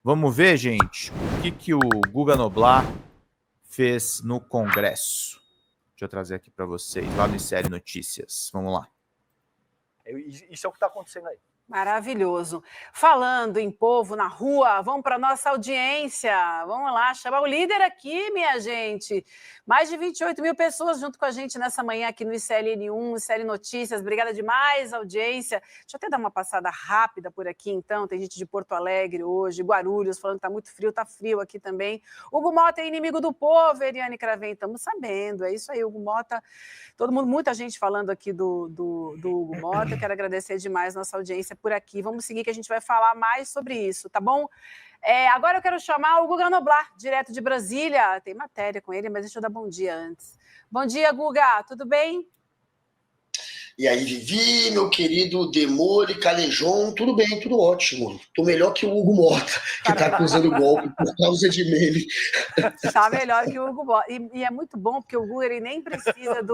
Vamos ver, gente, o que o Guga Noblar fez no Congresso. Deixa eu trazer aqui para vocês, lá no ICL Notícias. Vamos lá. Isso é o que está acontecendo aí. Maravilhoso. Falando em povo na rua, vamos para a nossa audiência. Vamos lá, chamar o líder aqui, minha gente. Mais de 28 mil pessoas junto com a gente nessa manhã aqui no ICLN1, ICL Notícias. Obrigada demais, audiência. Deixa eu até dar uma passada rápida por aqui, então. Tem gente de Porto Alegre hoje, Guarulhos, falando que está muito frio, está frio aqui também. Hugo Mota é inimigo do povo, Eliane Cravem, estamos sabendo. É isso aí, Hugo Mota. Todo mundo, muita gente falando aqui do Hugo Mota. Quero agradecer demais nossa audiência por aqui. Vamos seguir que a gente vai falar mais sobre isso, tá bom? Agora eu quero chamar o Guga Noblar, direto de Brasília. Tem matéria com ele, mas deixa eu dar bom dia antes. Bom dia, Guga, tudo bem? E aí, Vivi, meu querido Demore, Calejon, tudo bem, tudo ótimo. Tô melhor que o Hugo Mota, que tá acusando golpe por causa de meme. Tá melhor que o Hugo Mota. E é muito bom, porque o Hugo, ele nem precisa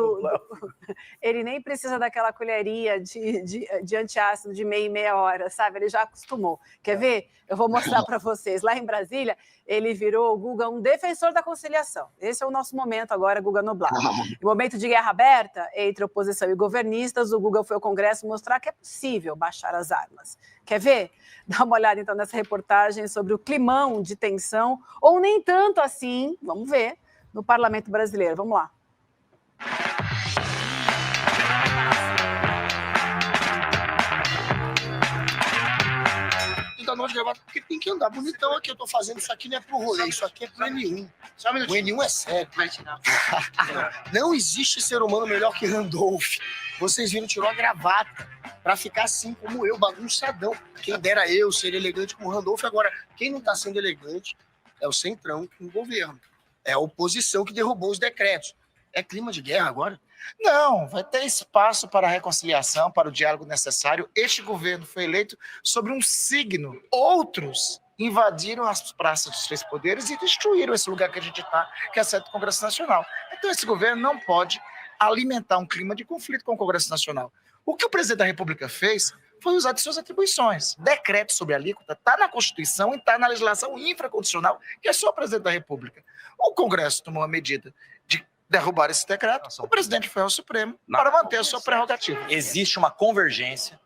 ele nem precisa daquela colherinha de antiácido de meia e meia hora, sabe? Ele já acostumou. Quer ver? Eu vou mostrar para vocês. Lá em Brasília, ele virou, o Guga, um defensor da conciliação. Esse é o nosso momento agora, Guga Noblar. No momento de guerra aberta entre oposição e governistas, o Guga foi ao Congresso mostrar que é possível baixar as armas. Quer ver? Dá uma olhada, então, nessa reportagem sobre o climão de tensão, ou nem tanto assim, vamos ver, no Parlamento Brasileiro. Vamos lá. Da noite gravata, porque tem que andar bonitão aqui. Eu tô fazendo isso aqui, não é pro rolê, isso aqui é pro N1. O N1 é sério. Não existe ser humano melhor que Randolph. Vocês viram, tirou a gravata pra ficar assim como eu, bagunçadão. Quem dera eu ser elegante como Randolph. Agora, quem não tá sendo elegante é o Centrão com o governo. É a oposição que derrubou os decretos. É clima de guerra agora? Não, vai ter espaço para a reconciliação, para o diálogo necessário. Este governo foi eleito sobre um signo. Outros invadiram as praças dos três poderes e destruíram esse lugar que a gente está, que é a sede do Congresso Nacional. Então esse governo não pode alimentar um clima de conflito com o Congresso Nacional. O que o presidente da República fez foi usar de suas atribuições. Decreto sobre a alíquota está na Constituição e está na legislação infraconstitucional, que é só o presidente da República. O Congresso tomou a medida de derrubar esse decreto, o presidente foi ao Supremo para manter a sua prerrogativa. Existe uma convergência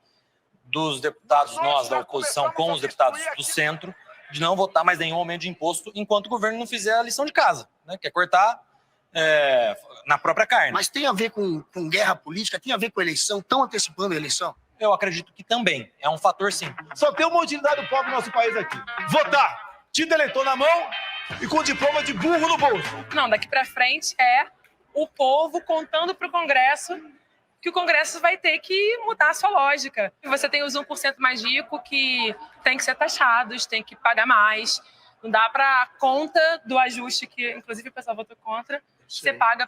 dos deputados, nós da oposição, com os deputados do centro, de não votar mais nenhum aumento de imposto enquanto o governo não fizer a lição de casa, né? Que é cortar na própria carne. Mas tem a ver com guerra política? Tem a ver com eleição? Estão antecipando a eleição? Eu acredito que também. É um fator, sim. Só tem uma utilidade pobre no nosso país aqui. Votar. Título eleitor na mão e com diploma de burro no bolso. Não, daqui para frente é o povo contando para o Congresso que o Congresso vai ter que mudar a sua lógica. Você tem os 1% mais ricos que tem que ser taxados, tem que pagar mais. Não dá para conta do ajuste, que inclusive o pessoal votou contra, ser paga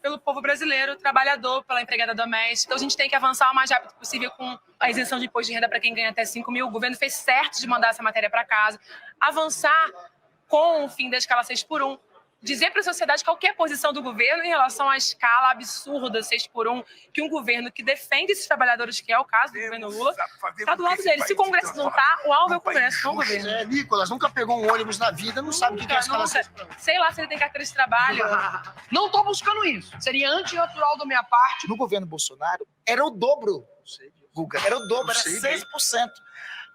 pelo povo brasileiro, trabalhador, pela empregada doméstica. Então a gente tem que avançar o mais rápido possível com a isenção de imposto de renda para quem ganha até 5 mil. O governo fez certo de mandar essa matéria para casa. Avançar com o fim da escala 6x1. Dizer para a sociedade qual que é a posição do governo em relação à escala absurda 6x1, que um governo que defende esses trabalhadores, que é o caso do governo Lula, está do lado dele. Se o Congresso não está, o alvo é o Congresso, não o governo. Nicolas, nunca pegou um ônibus na vida, não sabe o que é a escala 6x1. Sei lá se ele tem carteira de trabalho. Não estou buscando isso. Seria antinatural da minha parte. No governo Bolsonaro, era o dobro, Guga, era o dobro, era 6%.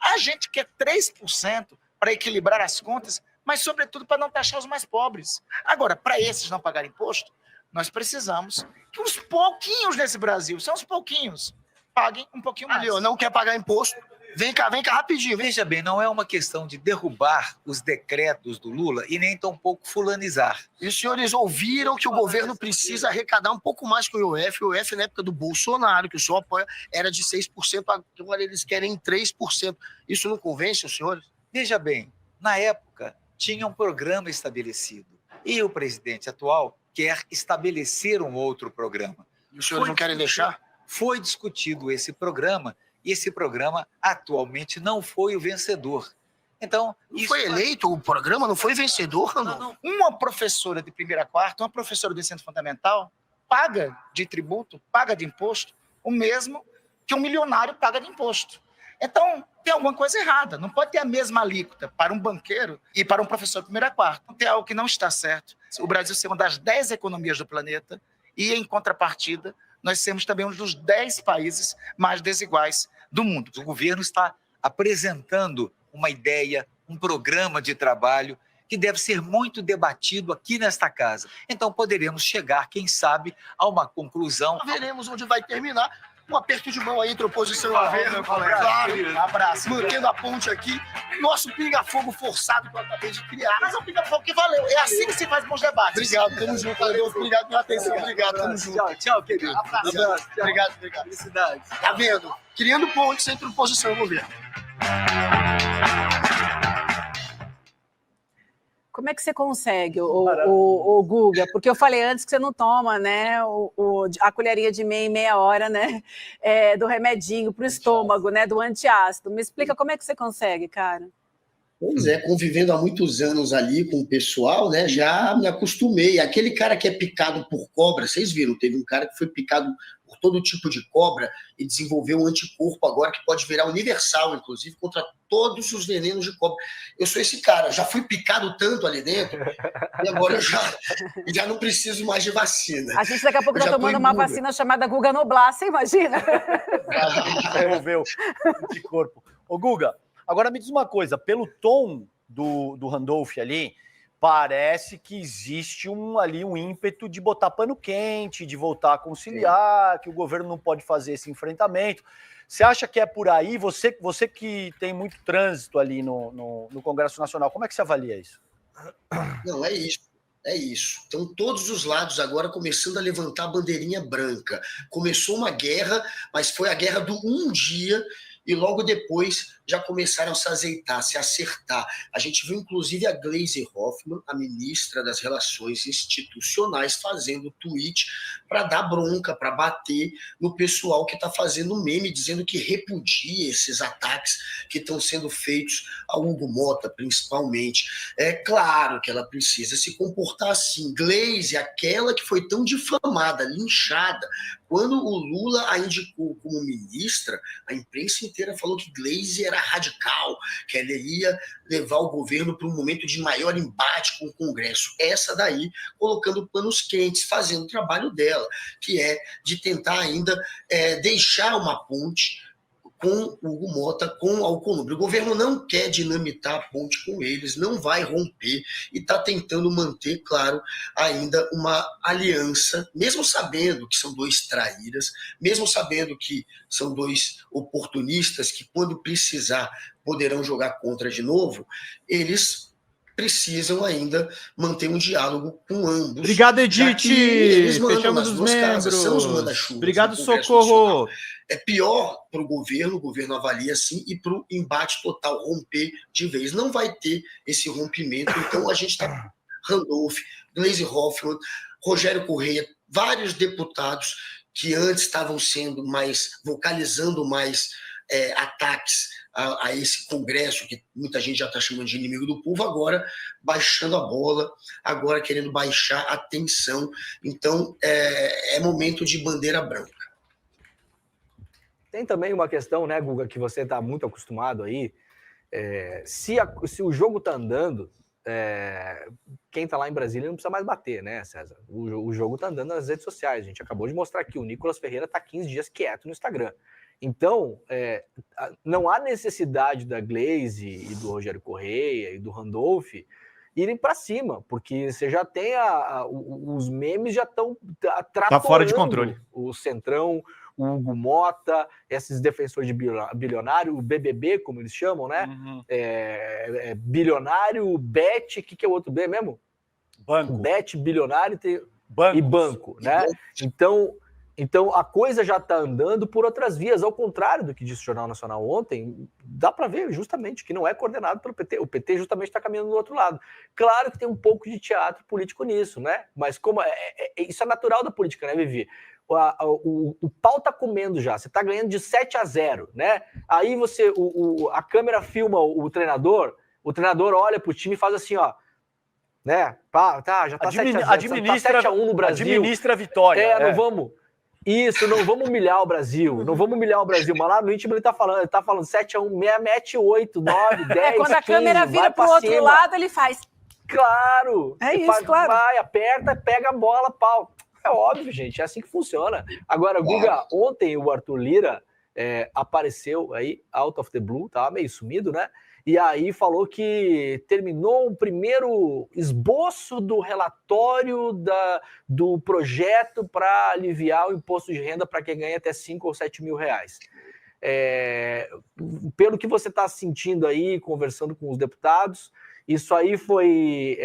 A gente quer 3% para equilibrar as contas, mas, sobretudo, para não taxar os mais pobres. Agora, para esses não pagarem imposto, nós precisamos que os pouquinhos nesse Brasil, são os pouquinhos, paguem um pouquinho mais. Não quer pagar imposto? Vem cá rapidinho. Veja bem, não é uma questão de derrubar os decretos do Lula e nem tampouco fulanizar. E os senhores ouviram que o governo precisa arrecadar um pouco mais que o IOF. O IOF, na época do Bolsonaro, que o senhor apoia, era de 6%, agora eles querem 3%. Isso não convence os senhores? Veja bem, na época, tinha um programa estabelecido. E o presidente atual quer estabelecer um outro programa. E os senhores não querem deixar? Foi discutido esse programa, e esse programa atualmente não foi o vencedor. Então, não foi eleito o programa? Não foi vencedor? Não. Uma professora de primeira a quarta, uma professora do ensino fundamental, paga de tributo, paga de imposto, o mesmo que um milionário paga de imposto. Então, tem alguma coisa errada. Não pode ter a mesma alíquota para um banqueiro e para um professor de primeira a quarta. Tem algo que não está certo. O Brasil ser uma das 10 economias do planeta e, em contrapartida, nós sermos também um dos 10 países mais desiguais do mundo. O governo está apresentando uma ideia, um programa de trabalho que deve ser muito debatido aqui nesta casa. Então, poderemos chegar, quem sabe, a uma conclusão. Veremos onde vai terminar. Um aperto de mão aí entre oposição e governo. Claro, Abraço. mantendo a ponte aqui. Nosso pinga-fogo forçado que eu acabei de criar. Mas é um pinga-fogo que valeu. É assim que se faz bons debates. Obrigado, tamo junto. Valeu, obrigado pela atenção. Obrigado, tamo junto. Tchau, querido. Abraço. Obrigado. Felicidades. Tá vendo? Criando pontes entre oposição e governo. Como é que você consegue, o Guga? Porque eu falei antes que você não toma, né, a colherinha de meia hora, né, do remedinho para o estômago, né, do antiácido. Me explica como é que você consegue, cara. Pois é, convivendo há muitos anos ali com o pessoal, né, já me acostumei. Aquele cara que é picado por cobra, vocês viram, teve um cara que foi picado por todo tipo de cobra e desenvolveu um anticorpo agora que pode virar universal, inclusive, contra todos os venenos de cobra. Eu sou esse cara, já fui picado tanto ali dentro, e agora eu já não preciso mais de vacina. A gente daqui a pouco está tomando uma vacina chamada Guga Noblar, você imagina? Desenvolveu anticorpo. Ô, Guga, agora me diz uma coisa, pelo tom do Randolph ali, parece que existe ali um ímpeto de botar pano quente, de voltar a conciliar, que o governo não pode fazer esse enfrentamento. Você acha que é por aí? Você que tem muito trânsito ali no Congresso Nacional, como é que você avalia isso? Não, é isso. É isso. Então, todos os lados agora começando a levantar a bandeirinha branca. Começou uma guerra, mas foi a guerra do um dia e logo depois já começaram a se azeitar, se acertar. A gente viu, inclusive, a Gleisi Hoffmann, a ministra das Relações Institucionais, fazendo tweet para dar bronca, para bater no pessoal que está fazendo meme, dizendo que repudia esses ataques que estão sendo feitos a Hugo Mota, principalmente. É claro que ela precisa se comportar assim. Gleisi, aquela que foi tão difamada, linchada, quando o Lula a indicou como ministra, a imprensa inteira falou que Gleisi era radical, que ela ia levar o governo para um momento de maior embate com o Congresso. Essa daí, colocando panos quentes, fazendo o trabalho dela, que é de tentar ainda deixar uma ponte com o Hugo Mota, com o Alcolumbre. O governo não quer dinamitar a ponte com eles, não vai romper e está tentando manter, claro, ainda uma aliança, mesmo sabendo que são dois traíras, mesmo sabendo que são dois oportunistas que, quando precisar, poderão jogar contra de novo, eles precisam ainda manter um diálogo com ambos. Obrigado, Edith! Fechamos os membros. Obrigado, Socorro! Nacional. É pior para o governo avalia assim, e para o embate total, romper de vez. Não vai ter esse rompimento, então a gente está Randolph, Gleisi Hoffmann, Rogério Correia, vários deputados que antes estavam vocalizando mais ataques a esse Congresso, que muita gente já está chamando de inimigo do povo, agora baixando a bola, agora querendo baixar a tensão. Então, é momento de bandeira branca. Tem também uma questão, né, Guga, que você está muito acostumado aí. Se o jogo está andando, quem está lá em Brasília não precisa mais bater, né, César? O jogo está andando nas redes sociais. A gente acabou de mostrar aqui, o Nicolas Ferreira está 15 dias quieto no Instagram. Então, não há necessidade da Gleisi e do Rogério Correia e do Randolph irem para cima, porque você já tem os memes já estão tá fora de controle. O Centrão, o Hugo Mota, esses defensores de bilionário, o BBB, como eles chamam, né? Uhum. Bilionário, Bet, o que é o outro B mesmo? Banco. Bet, bilionário e banco, né? Então, a coisa já está andando por outras vias, ao contrário do que disse o Jornal Nacional ontem, dá para ver justamente que não é coordenado pelo PT. O PT justamente está caminhando do outro lado. Claro que tem um pouco de teatro político nisso, né? Mas como isso é natural da política, né, Vivi? O pau tá comendo já, você tá ganhando de 7-0, né? Aí a câmera filma o treinador olha pro time e faz assim, ó, né? Já tá 7-0, tá 7-1 no Brasil. Administra a vitória. Não vamos. Isso, não vamos humilhar o Brasil. Não vamos humilhar o Brasil. Mas lá no íntimo ele tá falando 7-1, mete 8, 9, 10. Quando a 15, câmera vira pro outro cima. lado, ele faz. Claro! É isso, claro. Vai, aperta, pega a bola, pau. É óbvio, gente, é assim que funciona. Agora, Guga, ontem o Arthur Lira apareceu aí, out of the blue, tava meio sumido, né? E aí falou que terminou o primeiro esboço do relatório do projeto para aliviar o imposto de renda para quem ganha até 5 ou 7 mil reais. Pelo que você está sentindo aí, conversando com os deputados, isso aí foi...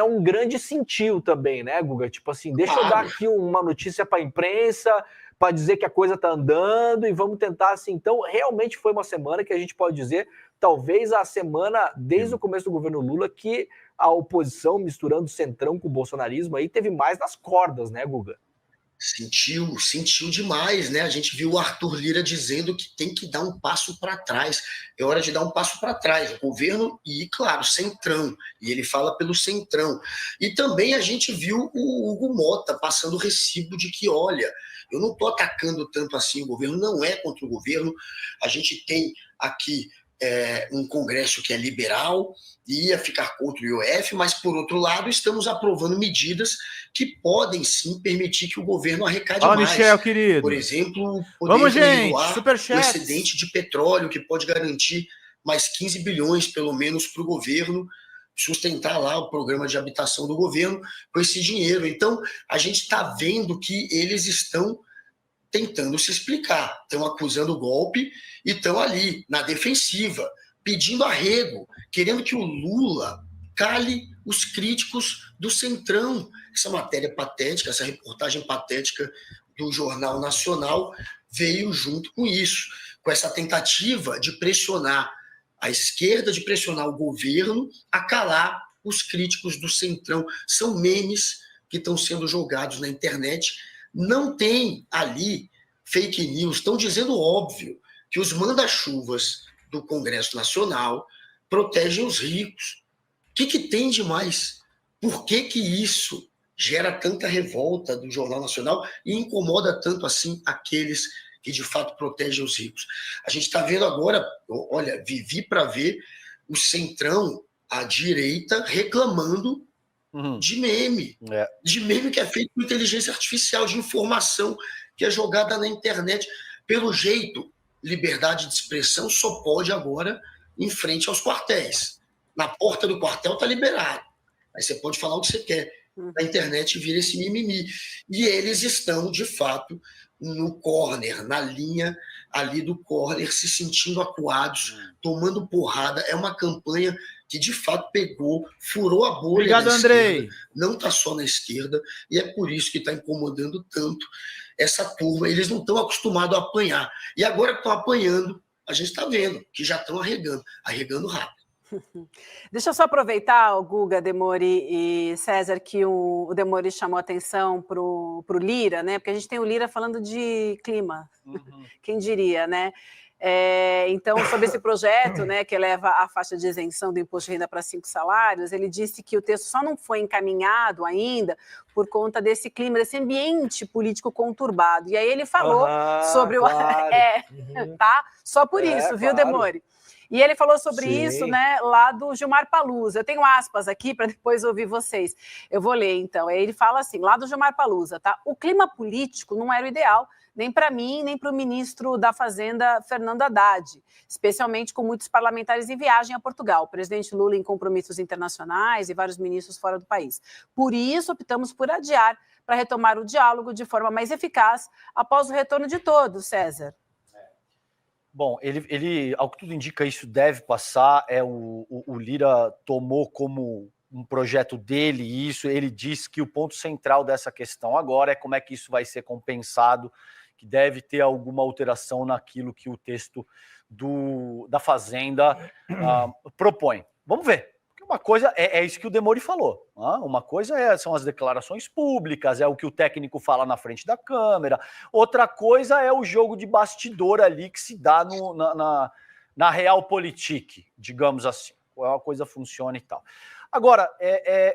um grande sentiu também, né, Guga? Tipo assim, deixa eu dar aqui uma notícia para a imprensa, para dizer que a coisa está andando e vamos tentar assim. Então, realmente foi uma semana que a gente pode dizer, talvez a semana, desde o começo do governo Lula, que a oposição, misturando o centrão com o bolsonarismo, aí teve mais nas cordas, né, Guga? Sentiu demais, né? A gente viu o Arthur Lira dizendo que tem que dar um passo para trás. É hora de dar um passo para trás. O governo e, claro, centrão. E ele fala pelo centrão. E também a gente viu o Hugo Mota passando o recibo de que, olha, eu não estou atacando tanto assim o governo, não é contra o governo. A gente tem aqui um Congresso que é liberal, ia ficar contra o IOF, mas, por outro lado, estamos aprovando medidas que podem, sim, permitir que o governo arrecade mais. Michel, querido. Por exemplo, vamos, gente, o excedente de petróleo, que pode garantir mais 15 bilhões, pelo menos, para o governo sustentar lá o programa de habitação do governo com esse dinheiro. Então, a gente está vendo que eles estão tentando se explicar, estão acusando o golpe e estão ali, na defensiva, pedindo arrego, querendo que o Lula cale os críticos do Centrão. Essa matéria patética, essa reportagem patética do Jornal Nacional veio junto com isso, com essa tentativa de pressionar a esquerda, de pressionar o governo a calar os críticos do Centrão. São memes que estão sendo jogados na internet. Não tem ali fake news, estão dizendo óbvio que os manda-chuvas do Congresso Nacional protegem os ricos. O que tem de mais? Por que isso gera tanta revolta do Jornal Nacional e incomoda tanto assim aqueles que de fato protegem os ricos? A gente está vendo agora, olha, vivi para ver o Centrão, a direita, reclamando de meme que é feito com inteligência artificial, de informação que é jogada na internet. Pelo jeito, liberdade de expressão só pode agora em frente aos quartéis. Na porta do quartel está liberado. Aí você pode falar o que você quer. Na internet vira esse mimimi. E eles estão, de fato, no corner, na linha ali do corner, se sentindo acuados, tomando porrada. É uma campanha que, de fato, pegou, furou a bolha. Obrigado, Andrei. Não está só na esquerda, e é por isso que está incomodando tanto essa turma. Eles não estão acostumados a apanhar. E agora que estão apanhando, a gente está vendo que já estão arregando rápido. Deixa eu só aproveitar, o Guga, Demori e César, que o Demori chamou a atenção para o Lira, né? Porque a gente tem o Lira falando de clima, quem diria, né? Então, sobre esse projeto, né, que eleva a faixa de isenção do imposto de renda para 5 salários, ele disse que o texto só não foi encaminhado ainda por conta desse clima, desse ambiente político conturbado. E aí ele falou sobre o... tá? Só por isso, viu, Demori? E ele falou sobre isso, né, lá do Gilmar Palusa. Eu tenho aspas aqui para depois ouvir vocês. Eu vou ler, então. Aí ele fala assim, lá do Gilmar Palusa, tá? O clima político não era o ideal, nem para mim, nem para o ministro da Fazenda, Fernando Haddad, especialmente com muitos parlamentares em viagem a Portugal, o presidente Lula em compromissos internacionais e vários ministros fora do país. Por isso, optamos por adiar, para retomar o diálogo de forma mais eficaz após o retorno de todos, César. Bom, ele, ao que tudo indica, isso deve passar. O Lira tomou como um projeto dele isso. Ele disse que o ponto central dessa questão agora é como é que isso vai ser compensado, que deve ter alguma alteração naquilo que o texto da Fazenda propõe. Vamos ver. Uma coisa é isso que o Demori falou. Uma coisa são as declarações públicas, é o que o técnico fala na frente da câmera. Outra coisa é o jogo de bastidor ali que se dá na realpolitik, digamos assim. Qual a coisa funciona e tal. Agora,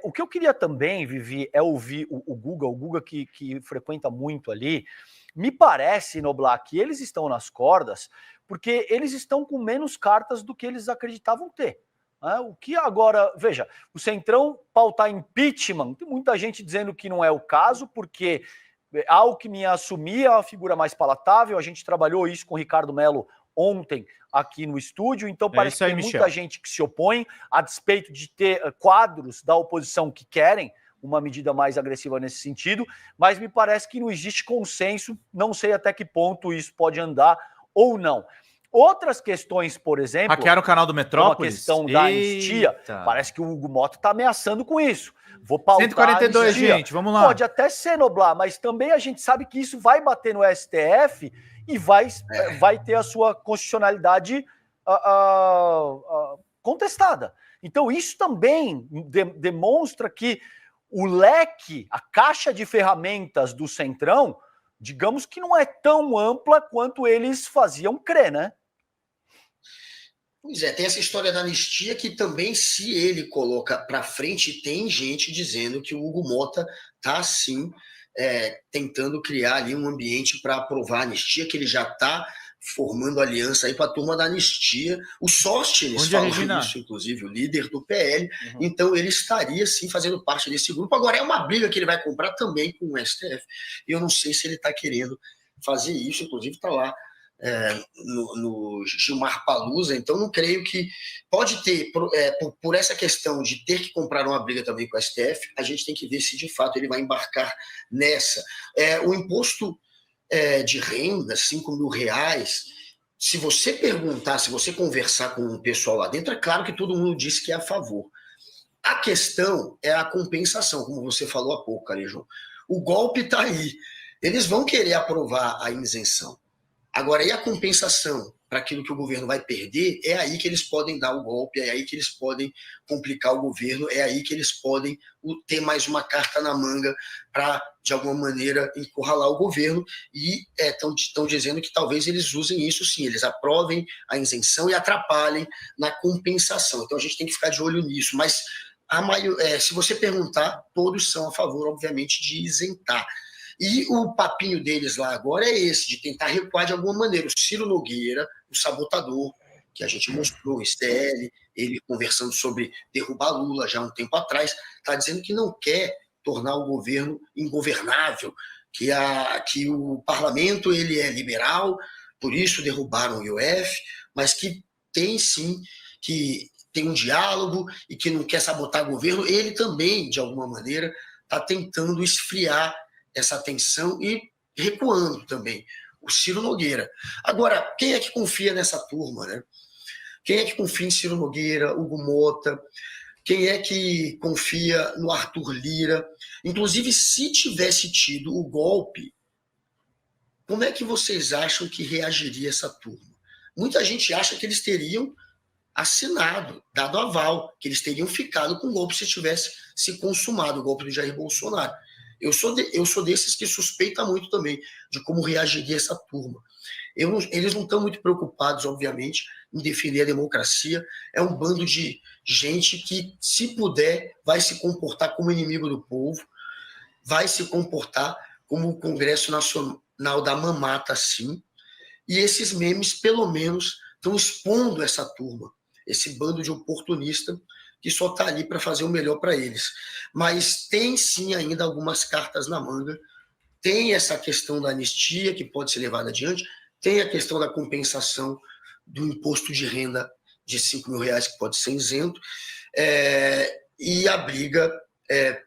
o que eu queria também, Vivi, é ouvir o Guga que frequenta muito ali, Me parece, Noblar, que eles estão nas cordas porque eles estão com menos cartas do que eles acreditavam ter. O que agora, veja, o Centrão pautar impeachment, tem muita gente dizendo que não é o caso, porque Alckmin assumir a figura mais palatável, a gente trabalhou isso com o Ricardo Mello ontem aqui no estúdio, então parece que tem muita gente que se opõe, a despeito de ter quadros da oposição que querem uma medida mais agressiva nesse sentido, mas me parece que não existe consenso, não sei até que ponto isso pode andar ou não. Outras questões, por exemplo... Hackearam o canal do Metrópolis? A questão da anistia, parece que o Hugo Mota está ameaçando com isso. Vou pautar 142, gente, vamos lá. Pode até ser, Noblar, mas também a gente sabe que isso vai bater no STF e vai ter a sua constitucionalidade contestada. Então isso também demonstra que o leque, a caixa de ferramentas do Centrão, digamos que não é tão ampla quanto eles faziam crer, né? Pois é, tem essa história da anistia que também, se ele coloca para frente, tem gente dizendo que o Hugo Mota está, sim, tentando criar ali um ambiente para aprovar a anistia, que ele já está formando aliança aí para a turma da anistia. O Sóstenes falou isso, inclusive, o líder do PL. Então, ele estaria, sim, fazendo parte desse grupo. Agora, é uma briga que ele vai comprar também com o STF. Eu não sei se ele está querendo fazer isso, inclusive está lá no Gilmar Palusa, então não creio que pode ter, por essa questão de ter que comprar uma briga também com o STF, a gente tem que ver se de fato ele vai embarcar nessa. O imposto de renda, R$5.000, se você perguntar, se você conversar com o pessoal lá dentro, é claro que todo mundo disse que é a favor. A questão é a compensação, como você falou há pouco, Carejo. O golpe está aí. Eles vão querer aprovar a isenção. Agora, e a compensação para aquilo que o governo vai perder, é aí que eles podem dar o golpe, é aí que eles podem complicar o governo, é aí que eles podem ter mais uma carta na manga para, de alguma maneira, encurralar o governo. E estão dizendo que talvez eles usem isso sim, eles aprovem a isenção e atrapalhem na compensação. Então a gente tem que ficar de olho nisso. Mas se você perguntar, todos são a favor, obviamente, de isentar. E o papinho deles lá agora é esse, de tentar recuar de alguma maneira. O Ciro Nogueira, o sabotador, que a gente mostrou, o STL, ele conversando sobre derrubar Lula já há um tempo atrás, está dizendo que não quer tornar o governo ingovernável, que o parlamento ele é liberal, por isso derrubaram o IOF, mas que tem sim, que tem um diálogo e que não quer sabotar o governo. Ele também, de alguma maneira, está tentando esfriar essa tensão e recuando também, o Ciro Nogueira. Agora, quem é que confia nessa turma, né? Quem é que confia em Ciro Nogueira, Hugo Mota? Quem é que confia no Arthur Lira? Inclusive, se tivesse tido o golpe, como é que vocês acham que reagiria essa turma? Muita gente acha que eles teriam assinado, dado aval, que eles teriam ficado com o golpe se tivesse se consumado o golpe do Jair Bolsonaro. Eu sou desses que suspeita muito também de como reagiria essa turma. Eles não estão muito preocupados, obviamente, em defender a democracia. É um bando de gente que, se puder, vai se comportar como inimigo do povo, vai se comportar como o Congresso Nacional da mamata, sim. E esses memes, pelo menos, estão expondo essa turma, esse bando de oportunista que só está ali para fazer o melhor para eles. Mas tem sim ainda algumas cartas na manga, tem essa questão da anistia que pode ser levada adiante, tem a questão da compensação do imposto de renda de R$5.000 que pode ser isento, e a briga,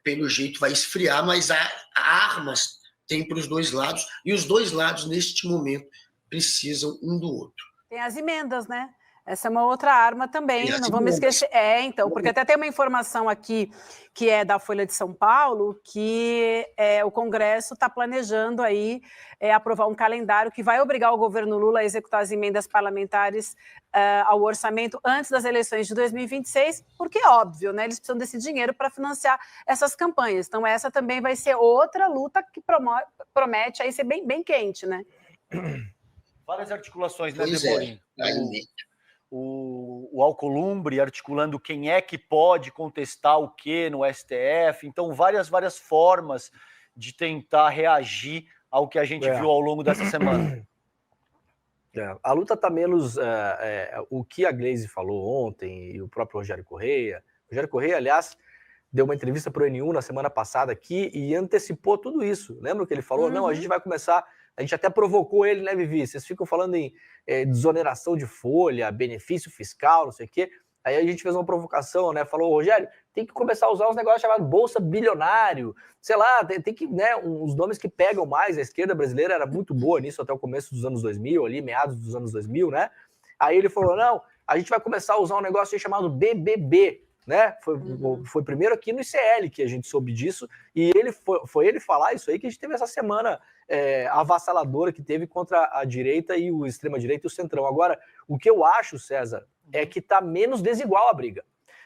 pelo jeito, vai esfriar, mas há armas tem para os dois lados, e os dois lados, neste momento, precisam um do outro. Tem as emendas, né? Essa é uma outra arma também, não vamos esquecer. Então, porque até tem uma informação aqui que é da Folha de São Paulo, que o Congresso está planejando aí aprovar um calendário que vai obrigar o governo Lula a executar as emendas parlamentares ao orçamento antes das eleições de 2026, porque é óbvio, né? Eles precisam desse dinheiro para financiar essas campanhas. Então, essa também vai ser outra luta que promete aí ser bem, bem quente, né? Várias articulações, né, Deborim? O Alcolumbre articulando quem é que pode contestar o quê no STF. Então, várias formas de tentar reagir ao que a gente viu ao longo dessa semana. A luta está menos... o que a Glaze falou ontem e o próprio Rogério Correia. O Rogério Correia, aliás, deu uma entrevista para o N1 na semana passada aqui e antecipou tudo isso. Lembra que ele falou? Não, a gente vai começar... A gente até provocou ele, né, Vivi? Vocês ficam falando em desoneração de folha, benefício fiscal, não sei o quê. Aí a gente fez uma provocação, né? Falou, Rogério, tem que começar a usar uns negócios chamados Bolsa Bilionário. Sei lá, tem que, né, uns nomes que pegam mais. A esquerda brasileira era muito boa nisso até o começo dos anos 2000, ali, meados dos anos 2000, né? Aí ele falou, não, a gente vai começar a usar um negócio chamado BBB, né? Foi primeiro aqui no ICL que a gente soube disso, e foi ele falar isso aí que a gente teve essa semana avassaladora que teve contra a direita e o extrema-direita e o centrão. Agora, o que eu acho, César, é que está menos desigual a briga.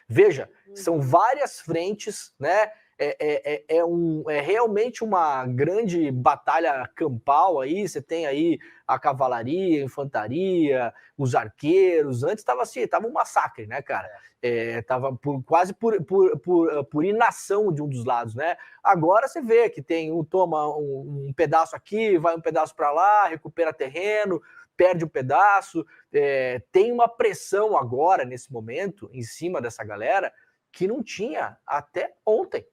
Veja, são várias frentes, né? É realmente uma grande batalha campal aí. Você tem aí a cavalaria, a infantaria, os arqueiros. Antes estava assim, estava um massacre, né, cara? Tava quase por inação de um dos lados, né? Agora você vê que tem toma um pedaço aqui, vai um pedaço para lá, recupera terreno, perde um pedaço. Tem uma pressão agora, nesse momento, em cima dessa galera, que não tinha até ontem.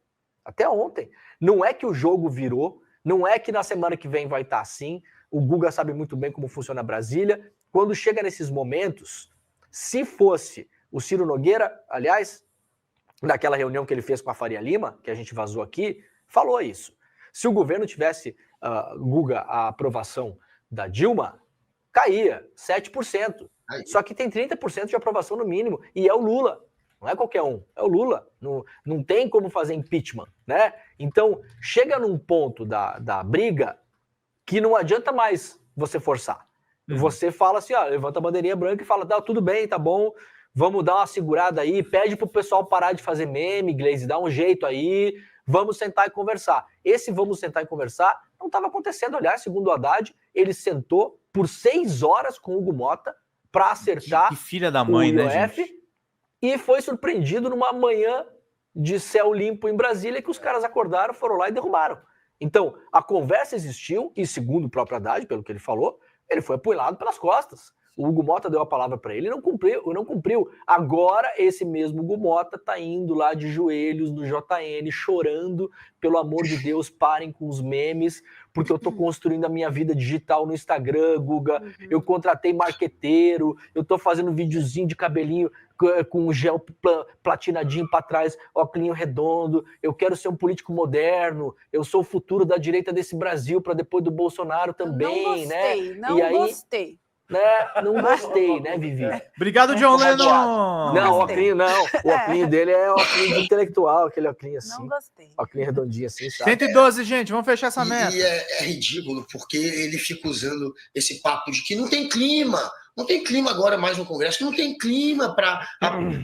Até ontem. Não é que o jogo virou, não é que na semana que vem vai estar assim. O Guga sabe muito bem como funciona Brasília. Quando chega nesses momentos, se fosse o Ciro Nogueira, aliás, naquela reunião que ele fez com a Faria Lima, que a gente vazou aqui, falou isso. Se o governo tivesse, Guga, a aprovação da Dilma, caía 7%. Só que tem 30% de aprovação no mínimo, e é o Lula. Não é qualquer um, é o Lula. Não tem como fazer impeachment, né? Então, chega num ponto da briga que não adianta mais você forçar. Você fala assim, levanta a bandeirinha branca e fala, tá, tudo bem, tá bom, vamos dar uma segurada aí, pede pro pessoal parar de fazer meme, Glaze, dá um jeito aí, vamos sentar e conversar. Esse vamos sentar e conversar não estava acontecendo. Aliás, segundo o Haddad, ele sentou por 6 horas com o Hugo Mota para acertar que filha da mãe, o IOF, né, gente? E foi surpreendido numa manhã de céu limpo em Brasília que os caras acordaram, foram lá e derrubaram. Então, a conversa existiu e, segundo o próprio Haddad, pelo que ele falou, ele foi apoiado pelas costas. O Hugo Mota deu a palavra para ele e não cumpriu. Agora, esse mesmo Hugo Mota está indo lá de joelhos no JN, chorando, pelo amor de Deus, parem com os memes, porque eu estou construindo a minha vida digital no Instagram, Guga, eu contratei marqueteiro, eu estou fazendo videozinho de cabelinho com gel platinadinho para trás, óculinho redondo, eu quero ser um político moderno, eu sou o futuro da direita desse Brasil para depois do Bolsonaro também, Gostei. Né? Não gostei, né, Vivi? Obrigado, John Lennon! Não, o óculinho não. O óculinho dele é óculinho de intelectual, aquele óculinho assim. Não gostei. Óculinho redondinho assim, sabe? 112, gente, vamos fechar essa meta. E é ridículo, porque ele fica usando esse papo de que não tem clima. Não tem clima agora mais no Congresso, não tem clima para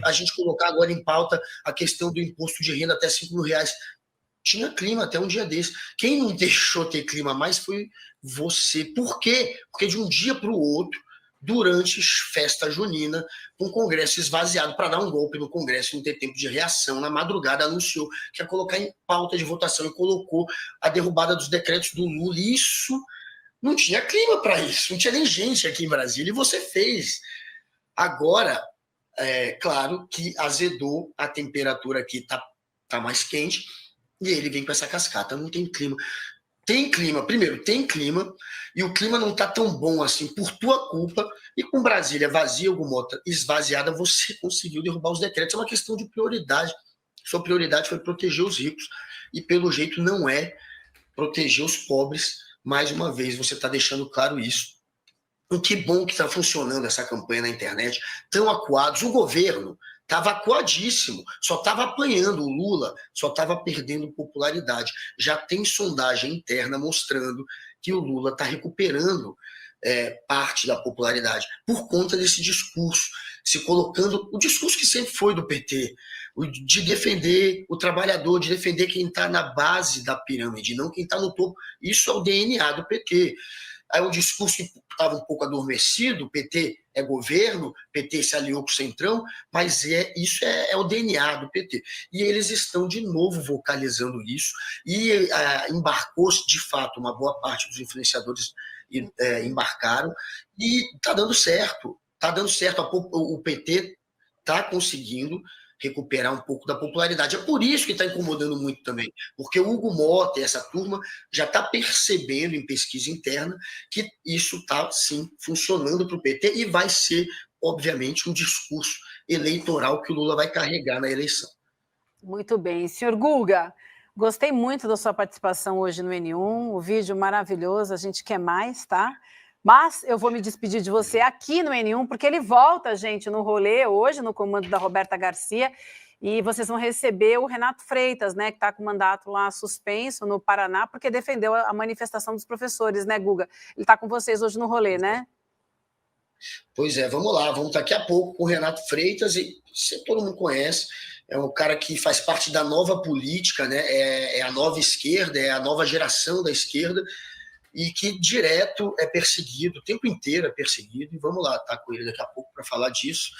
a gente colocar agora em pauta a questão do imposto de renda até R$5.000. Tinha clima até um dia desse. Quem não deixou ter clima mais foi você. Por quê? Porque de um dia para o outro, durante festa junina, com o Congresso esvaziado para dar um golpe no Congresso, não ter tempo de reação, na madrugada anunciou que ia colocar em pauta de votação e colocou a derrubada dos decretos do Lula. E isso não tinha clima para isso, não tinha nem gente aqui em Brasília, e você fez. Agora, claro que azedou, a temperatura aqui tá mais quente, e ele vem com essa cascata, não tem clima. Tem clima, primeiro, tem clima, e o clima não tá tão bom assim por tua culpa, e com Brasília vazia, Hugo Mota, esvaziada, você conseguiu derrubar os decretos. É uma questão de prioridade. Sua prioridade foi proteger os ricos, e pelo jeito não é proteger os pobres. Mais uma vez, você está deixando claro isso. E que bom que está funcionando essa campanha na internet, tão acuados. O governo estava acuadíssimo, só estava apanhando. O Lula só estava perdendo popularidade. Já tem sondagem interna mostrando que o Lula está recuperando parte da popularidade por conta desse discurso, se colocando, o discurso que sempre foi do PT, de defender o trabalhador, de defender quem está na base da pirâmide, não quem está no topo. Isso é o DNA do PT. É um discurso que estava um pouco adormecido, o PT é governo, PT se aliou com o Centrão, mas isso é o DNA do PT. E eles estão de novo vocalizando isso, e embarcou-se, de fato, uma boa parte dos influenciadores embarcaram, e está dando certo. Está dando certo, o PT está conseguindo recuperar um pouco da popularidade. É por isso que está incomodando muito também, porque o Hugo Mota e essa turma já está percebendo em pesquisa interna que isso está, sim, funcionando para o PT e vai ser, obviamente, um discurso eleitoral que o Lula vai carregar na eleição. Muito bem. Senhor Guga, gostei muito da sua participação hoje no N1, o vídeo maravilhoso, a gente quer mais, tá? Mas eu vou me despedir de você aqui no N1, porque ele volta, gente, no rolê hoje, no comando da Roberta Garcia, e vocês vão receber o Renato Freitas, né, que está com o mandato lá suspenso no Paraná, porque defendeu a manifestação dos professores, né, Guga? Ele está com vocês hoje no rolê, né? Pois é, vamos lá, vamos daqui a pouco com o Renato Freitas, e todo mundo conhece, é um cara que faz parte da nova política, né, é a nova esquerda, é a nova geração da esquerda, e que direto é perseguido, o tempo inteiro é perseguido, e vamos lá, tá com ele daqui a pouco para falar disso,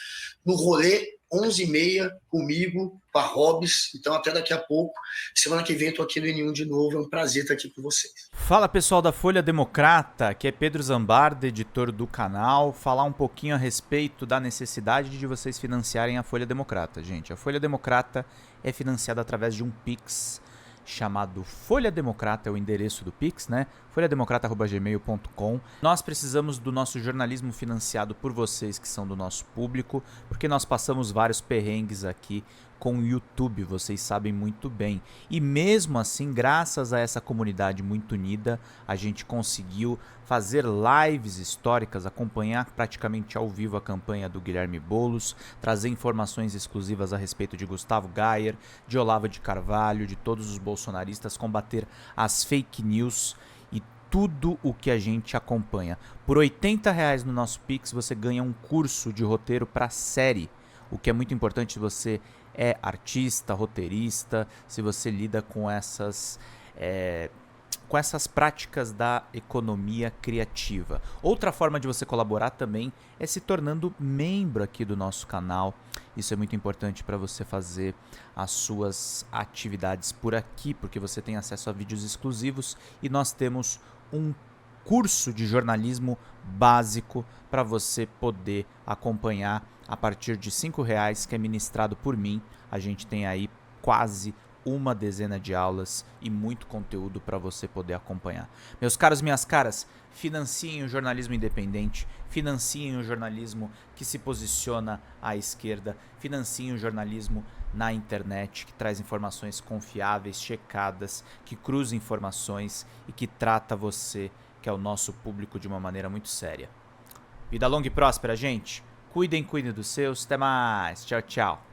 no rolê 11h30, comigo, com a Hobbs, então até daqui a pouco, semana que vem eu tô aqui no N1 de novo, é um prazer estar aqui com vocês. Fala pessoal da Folha Democrata, que é Pedro Zambarda, editor do canal, falar um pouquinho a respeito da necessidade de vocês financiarem a Folha Democrata, gente. A Folha Democrata é financiada através de um Pix, chamado Folha Democrata, é o endereço do Pix, né? folhademocrata@gmail.com. Nós precisamos do nosso jornalismo financiado por vocês que são do nosso público, porque nós passamos vários perrengues aqui com o YouTube, vocês sabem muito bem. E mesmo assim, graças a essa comunidade muito unida, a gente conseguiu fazer lives históricas, acompanhar praticamente ao vivo a campanha do Guilherme Boulos, trazer informações exclusivas a respeito de Gustavo Gayer, de Olavo de Carvalho, de todos os bolsonaristas, combater as fake news e tudo o que a gente acompanha. Por R$80 no nosso Pix você ganha um curso de roteiro para série, o que é muito importante se você é artista, roteirista, se você lida com essas práticas da economia criativa. Outra forma de você colaborar também é se tornando membro aqui do nosso canal. Isso é muito importante para você fazer as suas atividades por aqui, porque você tem acesso a vídeos exclusivos e nós temos um curso de jornalismo básico para você poder acompanhar a partir de R$5, que é ministrado por mim. A gente tem aí quase uma dezena de aulas e muito conteúdo para você poder acompanhar. Meus caros, minhas caras, financiem o jornalismo independente, financiem o jornalismo que se posiciona à esquerda, financiem o jornalismo na internet, que traz informações confiáveis, checadas, que cruza informações e que trata você, que é o nosso público, de uma maneira muito séria. Vida longa e próspera, gente. Cuidem dos seus. Até mais. Tchau, tchau.